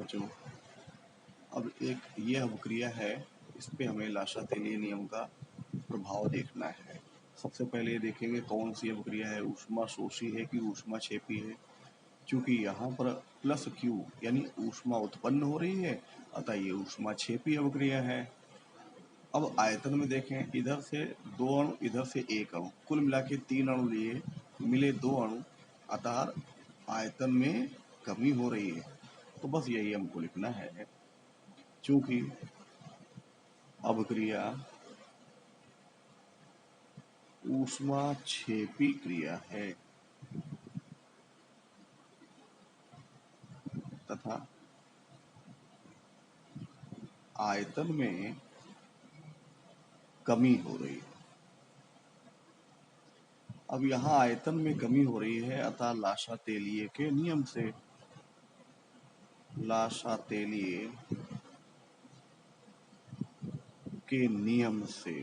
बच्चों, अब एक ये अभिक्रिया है, इस पे हमें लाशातेलीय नियम का प्रभाव देखना है। सबसे पहले ये देखेंगे कौन सी अभिक्रिया है, ऊष्मा शोषी है कि ऊष्मा छेपी है। चूंकि यहाँ पर प्लस क्यू यानी ऊष्मा उत्पन्न हो रही है, अतः ये ऊष्मा छेपी अभिक्रिया है। अब आयतन में देखें, इधर से 2 अणु, इधर से 1 अणु, कुल मिला के 3 अणु लिए, मिले 2 अणु, अतः आयतन में कमी हो रही है। तो बस यही हमको लिखना है। चूंकि अभिक्रिया ऊष्मा छेपी क्रिया है तथा आयतन में कमी हो रही है। अब यहाँ आयतन में कमी हो रही है, अतः लाशातेलीय के नियम से, लाशातेलीय के नियम से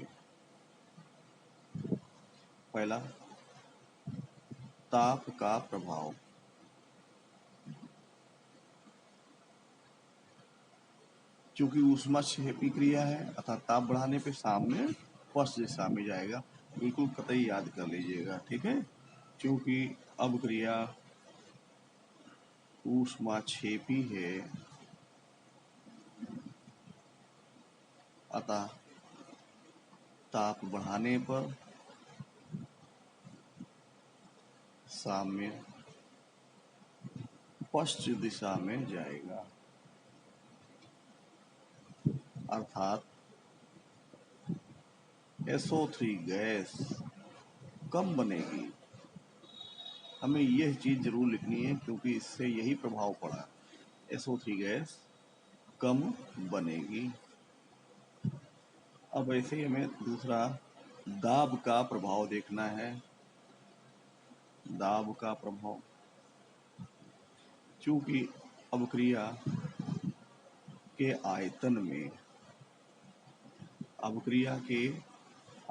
पहला ताप का प्रभाव। चूंकि ऊष्मा छेपी क्रिया है, अतः ताप बढ़ाने पे सामने पश्च दिशा में जाएगा। बिल्कुल कतई याद कर लीजिएगा, ठीक है। चूंकि अभिक्रिया ऊष्मा छेपी है, अतः ताप बढ़ाने पर साम्य पश्चिम दिशा में जाएगा, अर्थात SO3 गैस कम बनेगी। हमें यह चीज जरूर लिखनी है क्योंकि इससे यही प्रभाव पड़ा, SO3 गैस कम बनेगी। अब ऐसे ही हमें दूसरा दाब का प्रभाव देखना है। दाब का प्रभाव, चूंकि अभिक्रिया के आयतन में, अभिक्रिया के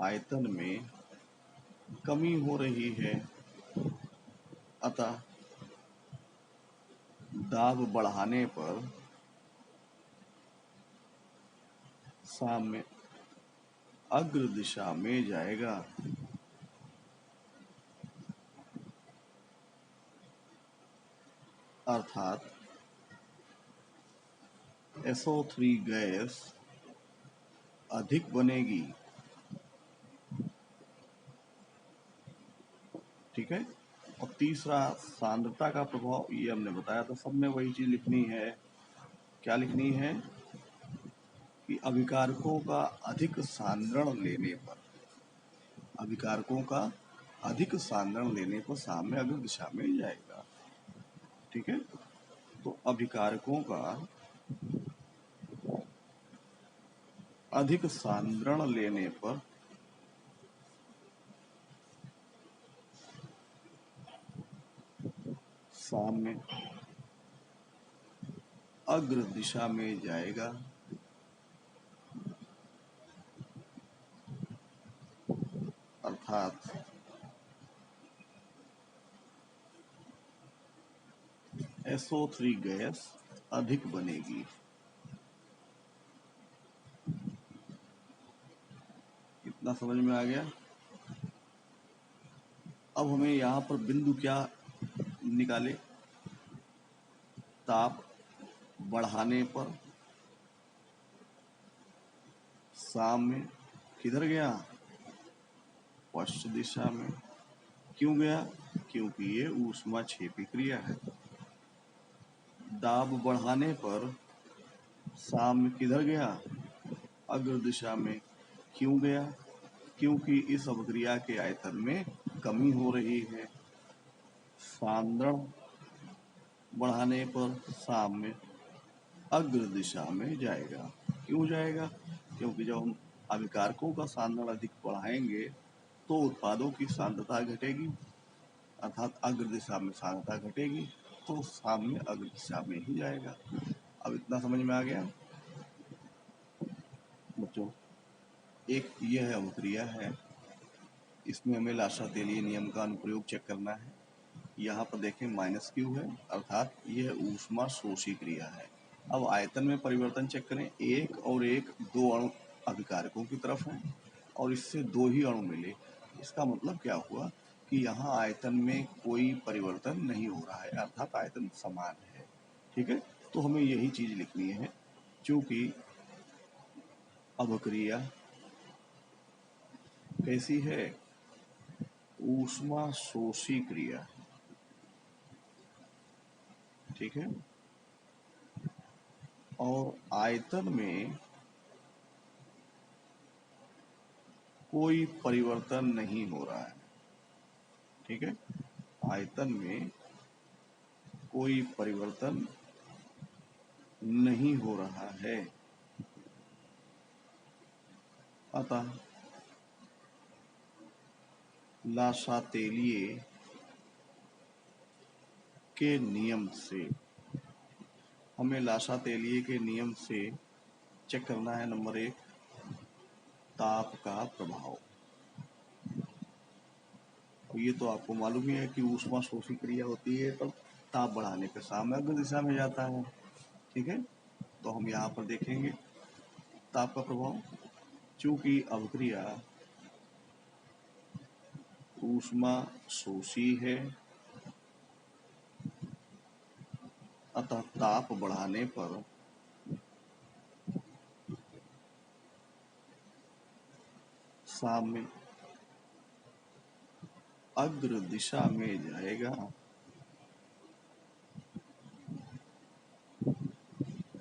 आयतन में कमी हो रही है, अतः दाब बढ़ाने पर साम्य अग्र दिशा में जाएगा, अर्थात SO3 गैस अधिक बनेगी। ठीक है। और तीसरा सांद्रता का प्रभाव, ये हमने बताया था, सब में वही चीज लिखनी है। क्या लिखनी है कि अभिकारकों का अधिक सांद्रण लेने पर, अभिकारकों का अधिक सांद्रण लेने पर साम्य अग्र दिशा में जाएगा। ठीक है। तो अभिकारकों का अधिक सांद्रण लेने पर साम्य अग्र दिशा में जाएगा, अर्थात SO3 गैस अधिक बनेगी। इतना समझ में आ गया। अब हमें यहाँ पर बिंदु क्या निकाले, ताप बढ़ाने पर साम्य किधर गया, पश्चिम दिशा में। क्यों गया, क्योंकि ये ऊष्मा छेपी क्रिया है। दाब बढ़ाने पर साम्य किधर गया, अग्र दिशा में। क्यों गया, क्योंकि इस अभिक्रिया के आयतन में कमी हो रही है। सांद्रण बढ़ाने पर साम्य अग्र दिशा में जाएगा। क्यों जाएगा, क्योंकि जब हम अभिकारकों का सांद्रण अधिक बढ़ाएंगे तो उत्पादों की सांद्रता घटेगी, अर्थात अग्र दिशा में सांद्रता घटेगी, तो साम्य अग्र दिशा में ही जाएगा। अब इतना समझ में आ गया बच्चों। एक यह अभिक्रिया है, इसमें हमें लाशातेलीय नियम का अनुप्रयोग चेक करना है। यहाँ पर देखें -Q है, अर्थात यह ऊष्मा शोषी क्रिया है, अब आयतन में परिवर्तन चेक करें, एक और एक दो अणु अभिकारकों की तरफ हैं और इससे दो ही अणु मिले। इसका मतलब क्या हुआ कि यहाँ आयतन में कोई परिवर्तन नहीं हो रहा है, अर्थात आयतन समान है। ठीक है, तो हमें यही चीज लिखनी है। चूंकि अभिक्रिया कैसी है, ऊष्मा शोषी क्रिया। ठीक है, और आयतन में कोई परिवर्तन नहीं हो रहा है। ठीक है, आयतन में कोई परिवर्तन नहीं हो रहा है, अतः लाशातेलिए के नियम से, हमें लाशातेलिए के नियम से चेक करना है। नंबर एक, ताप का प्रभाव। ये तो आपको मालूम ही है कि ऊष्मा शोषी क्रिया होती है तब ताप बढ़ाने पे साम्याग्र दिशा में जाता है। ठीक है, तो हम यहाँ पर देखेंगे ताप का प्रभाव। चूंकि अभिक्रिया ऊष्मा शोषी है, अतः ताप बढ़ाने पर साम्य अग्र दिशा में जाएगा,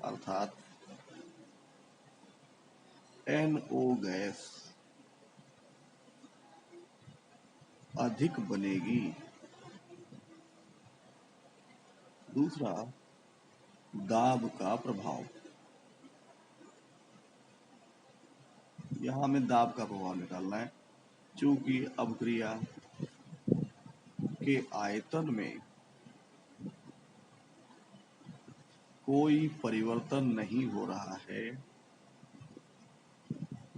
अर्थात NO गैस अधिक बनेगी। दूसरा, दाब का प्रभाव। यहां हमें दाब का प्रभाव निकालना है। चूंकि अभिक्रिया के आयतन में कोई परिवर्तन नहीं हो रहा है,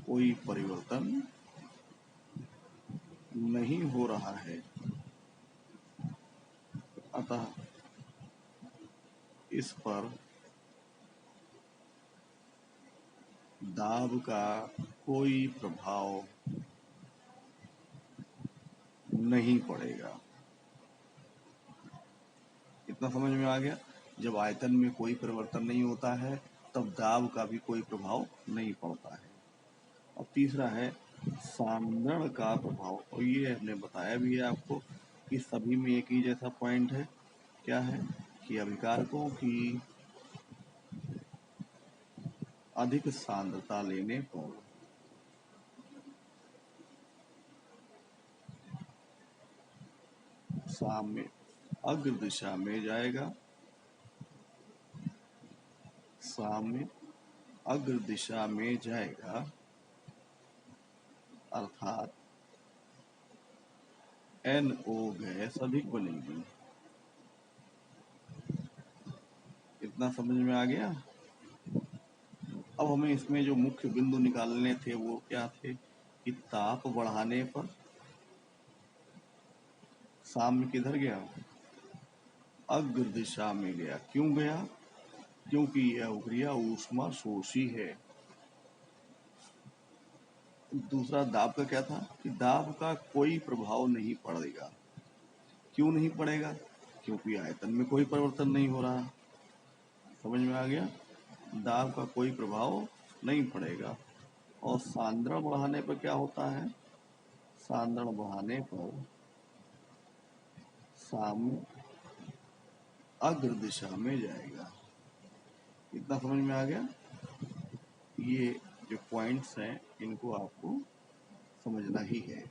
कोई परिवर्तन नहीं हो रहा है, अतः इस पर दाब का कोई प्रभाव नहीं पड़ेगा। इतना समझ में आ गया? जब आयतन में कोई परिवर्तन नहीं होता है तब दाब का भी कोई प्रभाव नहीं पड़ता है। और तीसरा है सांद्रण का प्रभाव, और ये हमने बताया भी है आपको कि सभी में एक ही जैसा पॉइंट है। क्या है कि अभिकारकों की अधिक सांद्रता लेने पर साम्य अग्र दिशा में जाएगा, साम्य अग्र दिशा में जाएगा, अर्थात NO गैस अधिक बनेगी। इतना समझ में आ गया? अब हमें इसमें जो मुख्य बिंदु निकालने थे वो क्या थे कि ताप बढ़ाने पर साम्य किधर गया, अग्र दिशा में गया। क्यों गया? क्योंकि यह अभिक्रिया ऊष्मा शोषी है। दूसरा दाब का क्या था कि दाब का कोई प्रभाव नहीं पड़ेगा। क्यों नहीं पड़ेगा? क्योंकि आयतन में कोई परिवर्तन नहीं हो रहा। समझ में आ गया? दाब का कोई प्रभाव नहीं पड़ेगा। और सांद्रण बढ़ाने पर क्या होता है, सांद्रण बढ़ाने पर साम्य अग्र दिशा में जाएगा। इतना समझ में आ गया? ये जो पॉइंट्स हैं इनको आपको समझना ही है।